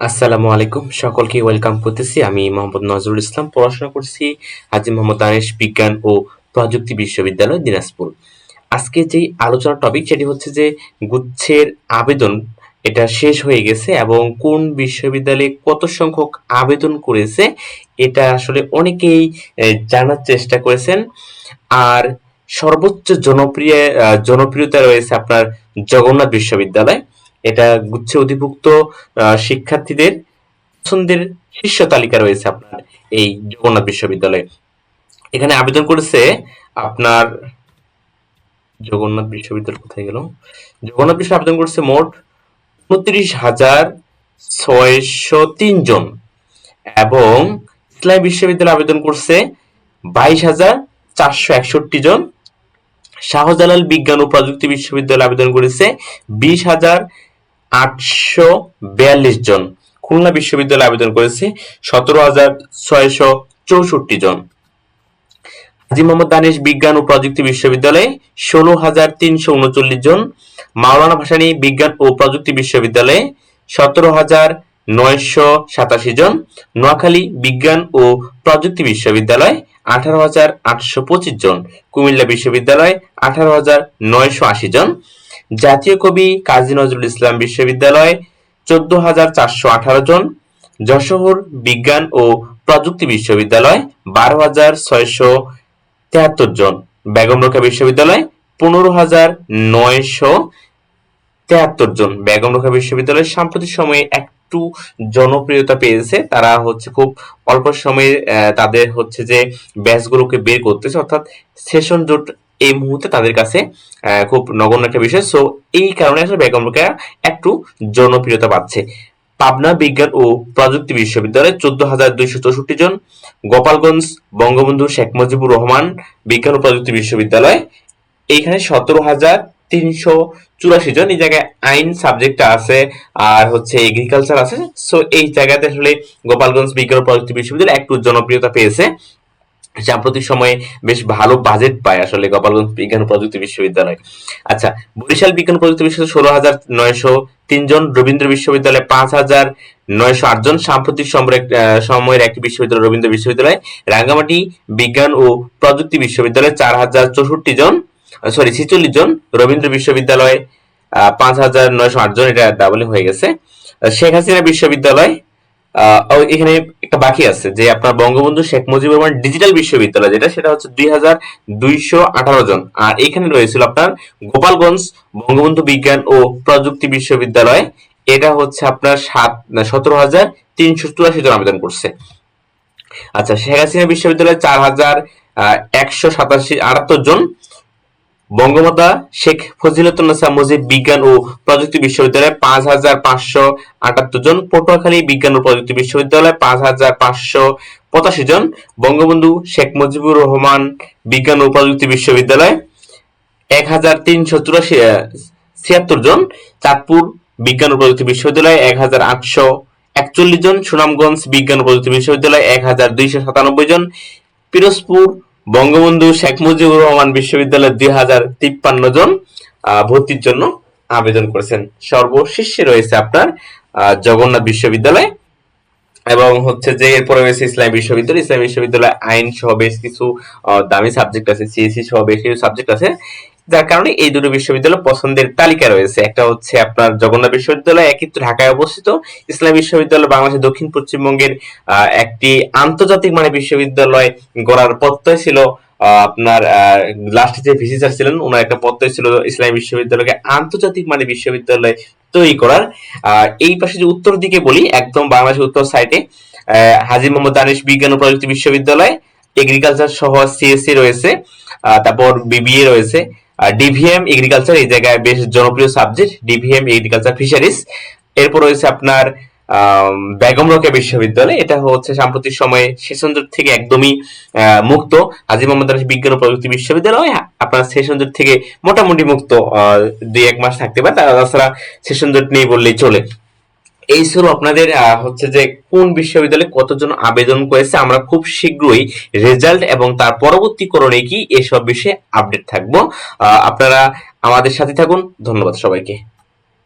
আসসালামু আলাইকুম, সকলকে ওয়েলকাম করতেছি। আমি মোহাম্মদ নজরুল ইসলাম, পড়াশোনা করছি হাজী মোহাম্মদ দানেশ বিজ্ঞান ও প্রযুক্তি বিশ্ববিদ্যালয়, দিনাজপুর। আজকে যেই আলোচনার টপিক সেটি হচ্ছে যে গুচ্ছের আবেদন এটা শেষ হয়ে গেছে এবং কোন বিশ্ববিদ্যালয়ে কত সংখ্যক আবেদন করেছে এটা আসলে অনেকেই জানার চেষ্টা করেছেন। আর সর্বোচ্চ জনপ্রিয়তা রয়েছে আপনার জগন্নাথ বিশ্ববিদ্যালয়। এটা গুচ্ছে অধিভুক্ত শিক্ষার্থীদের পছন্দের শীর্ষ তালিকা রয়েছে আপনার এই জগন্নাথ বিশ্ববিদ্যালয়ে। এখানে আবেদন করেছে আপনার জগন্নাথ বিশ্ববিদ্যালয় কোথায় গেল? জগন্নাথ বিশ্ববিদ্যালয় আবেদন করেছে মোট ২৯,৬০৩ জন এবং ইসলামী বিশ্ববিদ্যালয় আবেদন করছে ২২,৪৬১ জন। শাহজালাল বিজ্ঞান ও প্রযুক্তি বিশ্ববিদ্যালয় আবেদন করেছে ২০,৮৪২ জন। খুলনা বিশ্ববিদ্যালয় আবেদন করেছে ১৭,৬৬৪ জন। হাজী মোহাম্মদ দানেশ বিজ্ঞান ও প্রযুক্তি বিশ্ববিদ্যালয়ে ১৬,৩৩৯ জন। মাওলানা ভাসানী বিজ্ঞান ও প্রযুক্তি বিশ্ববিদ্যালয়ে ১৭,৯৮৭ জন। নোয়াখালী বিজ্ঞান ও প্রযুক্তি বিশ্ববিদ্যালয় ১৮,৮২৫ জন। কুমিল্লা বিশ্ববিদ্যালয় ১৮,৯৮০ জন। জাতীয় কবি কাজী নজরুল ইসলাম বিশ্ববিদ্যালয় ১৪,৪১৮ জন। যশোর বিজ্ঞান ও প্রযুক্তি বিশ্ববিদ্যালয় ১২,৬৭৩ জন। বেগম রোকেয়া বিশ্ববিদ্যালয় ১৫,৯৭৩ জন। বেগম রোকেয়া বিশ্ববিদ্যালয় সাম্প্রতিক সময়ে একটু জনপ্রিয়তা পেয়েছে। তারা হচ্ছে খুব অল্প সময়ে তাদের হচ্ছে যে ব্যাচগুলোকে বের করতেছে, অর্থাৎ সেশন জোট এই মুহূর্তে তাদের কাছে খুব নগণ্য একটা বিষয়। সো এই কারণে আসলে বেগম রোকেয়া একটু জনপ্রিয়তা পাচ্ছে। পাবনা বিজ্ঞান ও প্রযুক্তি বিশ্ববিদ্যালয় ১৪,২৬৪ জন। গোপালগঞ্জ বঙ্গবন্ধু শেখ মুজিবুর রহমান বিজ্ঞান ও প্রযুক্তি বিশ্ববিদ্যালয় এইখানে ১৭,৩৮৪ জন। এই জায়গায় আইন সাবজেক্ট আছে আর হচ্ছে এগ্রিকালচার আছে। সো এই জায়গাতে আসলে গোপালগঞ্জ বিজ্ঞান ও প্রযুক্তি বিশ্ববিদ্যালয় একটু জনপ্রিয়তা পেয়েছে। সাম্প্রতিক সময়ে বেশ ভালো বাজেট পায় আসলে গোপালগঞ্জ বিজ্ঞান ও প্রযুক্তি বিশ্ববিদ্যালয়। আচ্ছা, বরিশাল বিজ্ঞান ও প্রযুক্তি বিশ্ববিদ্যালয় ১৬,৯০৩ জন। রবীন্দ্র বিশ্ববিদ্যালয় ৫,৯০৮ জন। সাম্প্রতিক সময়ের একটি বিশ্ববিদ্যালয় রবীন্দ্র বিশ্ববিদ্যালয়। রাঙ্গামাটি বিজ্ঞান ও প্রযুক্তি বিশ্ববিদ্যালয় ৪,০৬৪ জন, ৪৬ জন। রবীন্দ্র বিশ্ববিদ্যালয় ৫,৯০৮ জন, এটা ডাবল হয়ে গেছে। শেখ হাসিনা বিশ্ববিদ্যালয় এখানে একটা বাকি আছে যে আপনার বঙ্গবন্ধু শেখ মুজিবুর রহমান ডিজিটাল বিশ্ববিদ্যালয় যেটা, সেটা হচ্ছে ২,২১৮ জন। আর এখানে রয়েছিল আপনার গোপালগঞ্জ বঙ্গবন্ধু বিজ্ঞান ও প্রযুক্তি বিশ্ববিদ্যালয়, এটা হচ্ছে আপনার ১৭,৩৮৪ জন আবেদন করছে। আচ্ছা, শেখ হাসিনা বিশ্ববিদ্যালয় ৪,১87 জন। বঙ্গমাতা শেখ ফজিলাতুন্নেসা মুজিব বিজ্ঞান ও প্রযুক্তি বিশ্ববিদ্যালয় ৫,৫৭৮ জন। পটুয়াখালী বিজ্ঞান ও প্রযুক্তি বিশ্ববিদ্যালয় ৫,৫৮৫ জন। বঙ্গবন্ধু শেখ মুজিবুর রহমান বিজ্ঞান ও প্রযুক্তি বিশ্ববিদ্যালয় ১,৩৮৭ জন। চাঁদপুর বিজ্ঞান ও প্রযুক্তি বিশ্ববিদ্যালয় ১,৮৪১ জন। সুনামগঞ্জ বিজ্ঞান ও প্রযুক্তি বিশ্ববিদ্যালয় ১,২৯৭ জন। পিরোজপুর বঙ্গবন্ধু শেখ মুজিবুর রহমান বিশ্ববিদ্যালয় ২,০৫৩ জন ভর্তির জন্য আবেদন করেছেন। সর্বশীর্ষে রয়েছে আপনার জগন্নাথ বিশ্ববিদ্যালয় এবং হচ্ছে যে এরপরে রয়েছে ইসলামী বিশ্ববিদ্যালয়। ইসলামী বিশ্ববিদ্যালয় আইন সহ বেশ কিছু দামি সাবজেক্ট আছে, সিএসসি সহ বেশ কিছু সাবজেক্ট আছে, যার কারণে এই দুটো বিশ্ববিদ্যালয় পছন্দের তালিকা রয়েছে। একটা হচ্ছে আপনার জগন্নাথ বিশ্ববিদ্যালয়, একই তো ঢাকায় অবস্থিত। ইসলামী বিশ্ববিদ্যালয় বাংলাদেশের দক্ষিণ পশ্চিমবঙ্গের একটি আন্তর্জাতিক মানের বিশ্ববিদ্যালয় গড়ার প্রত্যয় ছিল আপনার লাস্টে যে ভিসি স্যার ছিলেন ওনার একটা প্রত্যয় ছিল ইসলামী বিশ্ববিদ্যালয়কে আন্তর্জাতিক মানের বিশ্ববিদ্যালয় তৈরি করার। এই পাশে যে উত্তর দিকে বলি, একদম বাংলাদেশের উত্তর সাইডে হাজী মোহাম্মদ দানেশ বিজ্ঞান ও প্রযুক্তি বিশ্ববিদ্যালয়, এগ্রিকালচার সহ সিএসসি রয়েছে, তারপর বিবিএ রয়েছে, ডিভিএম এগ্রিকালচার এই জায়গায় বেশ জনপ্রিয় সাবজেক্ট, ডিভিএম এগ্রিকালচার ফিশারিজ। এরপর রয়েছে আপনার বেগম রোকেয়া বিশ্ববিদ্যালয়, এটা হচ্ছে সাম্প্রতিক সময়ে সেশন জট থেকে একদমই মুক্ত। হাজী মোহাম্মদ দানেশ বিজ্ঞান ও প্রযুক্তি বিশ্ববিদ্যালয় আপনার সেশন জট থেকে মোটামুটি মুক্ত, ২-১ মাস থাকতে পারে, তাছাড়া সেশন জট নেই বললেই চলে। এই ছিল আপনাদের হচ্ছে যে কোন বিশ্ববিদ্যালয়ে কতজন আবেদন করেছে। আমরা খুব শীঘ্রই রেজাল্ট এবং তার পরবর্তী করণে কি এসব বিষয়ে আপডেট থাকবো। আপনারা আমাদের সাথে থাকুন। ধন্যবাদ সবাইকে।